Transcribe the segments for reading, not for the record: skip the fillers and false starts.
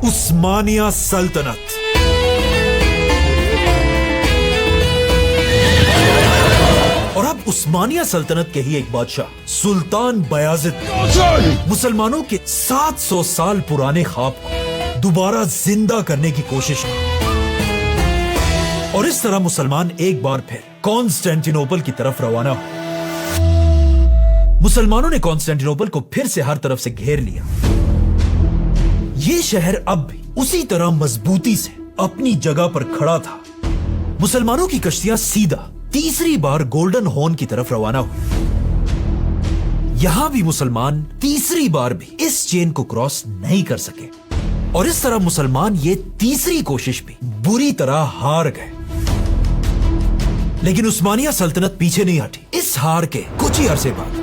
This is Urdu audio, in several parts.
عثمانیہ سلطنت. اور اب عثمانیہ سلطنت کے ہی ایک بادشاہ سلطان بایزید مسلمانوں کے 700 سال پرانے خواب کو دوبارہ زندہ کرنے کی کوشش کی. اور اس طرح مسلمان ایک بار پھر کانسٹینٹینوپل کی طرف روانہ ہوئے. مسلمانوں نے کانسٹینٹینوپل کو پھر سے ہر طرف سے گھیر لیا. یہ شہر اب بھی اسی طرح مضبوطی سے اپنی جگہ پر کھڑا تھا. مسلمانوں کی کشتیاں سیدھا تیسری بار گولڈن ہارن کی طرف روانہ ہوئی. یہاں بھی مسلمان تیسری بار بھی اس چین کو کراس نہیں کر سکے اور اس طرح مسلمان یہ تیسری کوشش بھی بری طرح ہار گئے. لیکن عثمانیہ سلطنت پیچھے نہیں ہٹی. اس ہار کے کچھ ہی عرصے بعد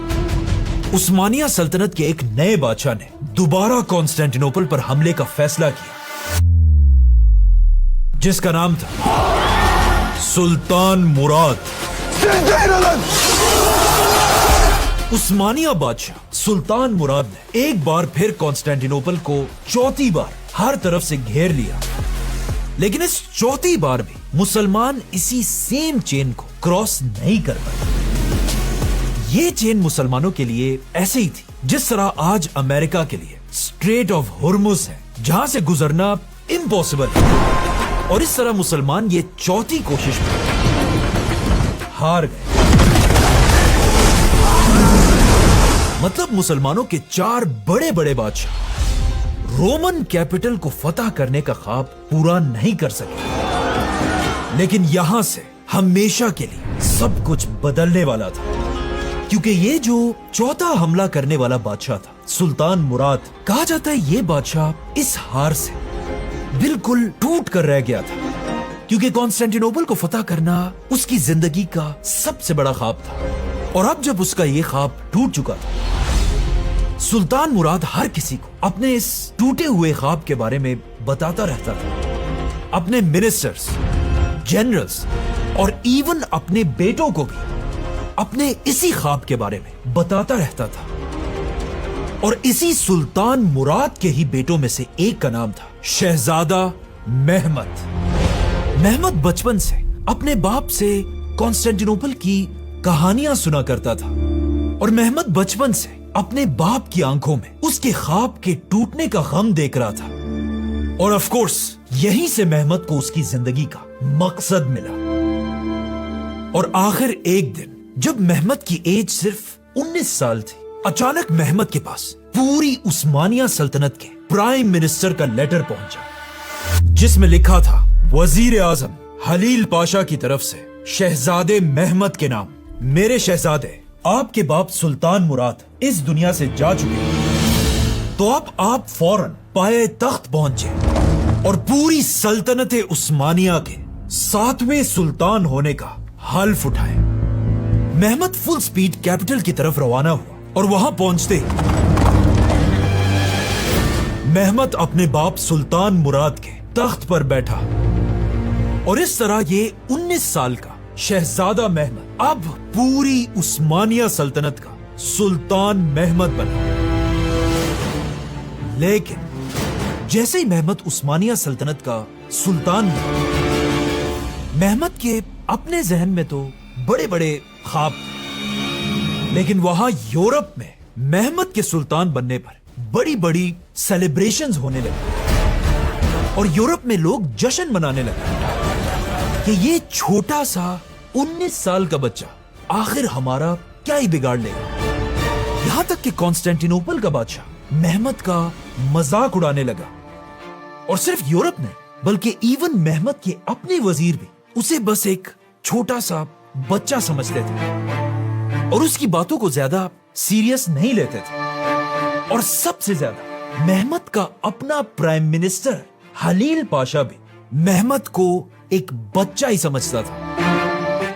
عثمانیہ سلطنت کے ایک نئے بادشاہ نے دوبارہ کانسٹینٹینوپل پر حملے کا فیصلہ کیا جس کا نام تھا سلطان مراد. عثمانیہ بادشاہ سلطان مراد نے ایک بار پھر کانسٹینٹینوپل کو چوتھی بار ہر طرف سے گھیر لیا. لیکن اس چوتھی بار بھی مسلمان اسی سیم چین کو کراس نہیں کر پائے. یہ چین مسلمانوں کے لیے ایسے ہی تھی جس طرح آج امریکہ کے لیے اسٹریٹ آف ہرمز ہے جہاں سے گزرنا امپاسبل ہے. اور اس طرح مسلمان یہ چوتھی کوشش میں ہار گئے. مطلب مسلمانوں کے 4 بڑے بڑے بادشاہ رومن کیپٹل کو فتح کرنے کا خواب پورا نہیں کر سکے. لیکن یہاں سے ہمیشہ کے لیے سب کچھ بدلنے والا تھا کیونکہ یہ جو چوتھا حملہ کرنے والا بادشاہ تھا سلطان مراد، کہا جاتا ہے یہ بادشاہ اس ہار سے بالکل ٹوٹ کر رہ گیا تھا کیونکہ کانسٹینٹینوپل کو فتح کرنا اس کی زندگی کا سب سے بڑا خواب تھا. اور اب جب اس کا یہ خواب ٹوٹ چکا تھا سلطان مراد ہر کسی کو اپنے اس ٹوٹے ہوئے خواب کے بارے میں بتاتا رہتا تھا. اپنے منسٹرز، جنرلز اور ایون اپنے بیٹوں کو بھی اپنے اسی خواب کے بارے میں بتاتا رہتا تھا. اور اسی سلطان مراد کے ہی بیٹوں میں سے ایک کا نام تھا شہزادہ محمد. محمد بچپن سے اپنے باپ سے کانسٹینٹینوپل کی کہانیاں سنا کرتا تھا اور محمد بچپن سے اپنے باپ کی آنکھوں میں اس کے خواب کے ٹوٹنے کا غم دیکھ رہا تھا. اور آف کورس یہیں سے محمد کو اس کی زندگی کا مقصد ملا. اور آخر ایک دن جب محمد کی ایج صرف 19 سال تھی اچانک محمد کے پاس پوری عثمانیہ سلطنت کے پرائم منسٹر کا لیٹر پہنچا جس میں لکھا تھا وزیر اعظم خلیل پاشا کی طرف سے شہزادے محمد کے نام. میرے شہزادے، آپ کے باپ سلطان مراد اس دنیا سے جا چکے ہیں تو اب آپ فوراً پائے تخت پہنچے اور پوری سلطنت عثمانیہ کے 7ویں سلطان ہونے کا حلف اٹھائے. محمد فل سپیڈ کیپٹل کی طرف روانہ ہوا اور وہاں پہنچتے محمد اپنے باپ سلطان مراد کے تخت پر بیٹھا اور اس طرح یہ 19 سال کا شہزادہ محمد اب پوری عثمانیہ سلطنت کا سلطان محمد بنا. لیکن جیسے ہی محمد عثمانیہ سلطنت کا سلطان بنا محمد کے اپنے ذہن میں تو بڑے بڑے خواب تھے. لیکن وہاں یورپ میں محمد کے سلطان بننے پر بڑی بڑی سیلیبریشنز ہونے لگے اور یورپ میں لوگ جشن منانے لگے کہ یہ چھوٹا سا 19 سال کا بچہ آخر ہمارا کیا ہی بگاڑ لے گا. یہاں تک کہ کانسٹینٹینوپل کا بادشاہ محمد کا مذاق اڑانے لگا اور صرف یورپ میں بلکہ ایون محمد کے اپنے وزیر بھی اسے بس ایک چھوٹا سا بچہ سمجھتے تھے اور اس کی باتوں کو زیادہ سیریس نہیں لیتے تھے. اور سب سے زیادہ محمد کا اپنا پرائم منسٹر خلیل پاشا بھی محمد کو ایک بچہ ہی سمجھتا تھا.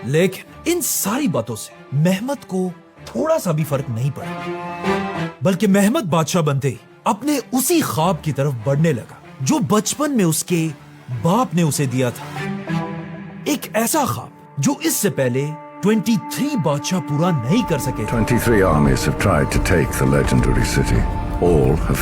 لیکن ان ساری باتوں سے محمد کو تھوڑا سا بھی فرق نہیں پڑا بلکہ محمد بادشاہ بنتے ہی اپنے اسی خواب کی طرف بڑھنے لگا جو بچپن میں اس کے باپ نے اسے دیا تھا. ایک ایسا خواب جو اس سے پہلے 23 بادشاہ پورا نہیں کر سکے. 23 armies have tried to take the legendary city. all have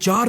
4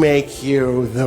make you the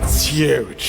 It's huge.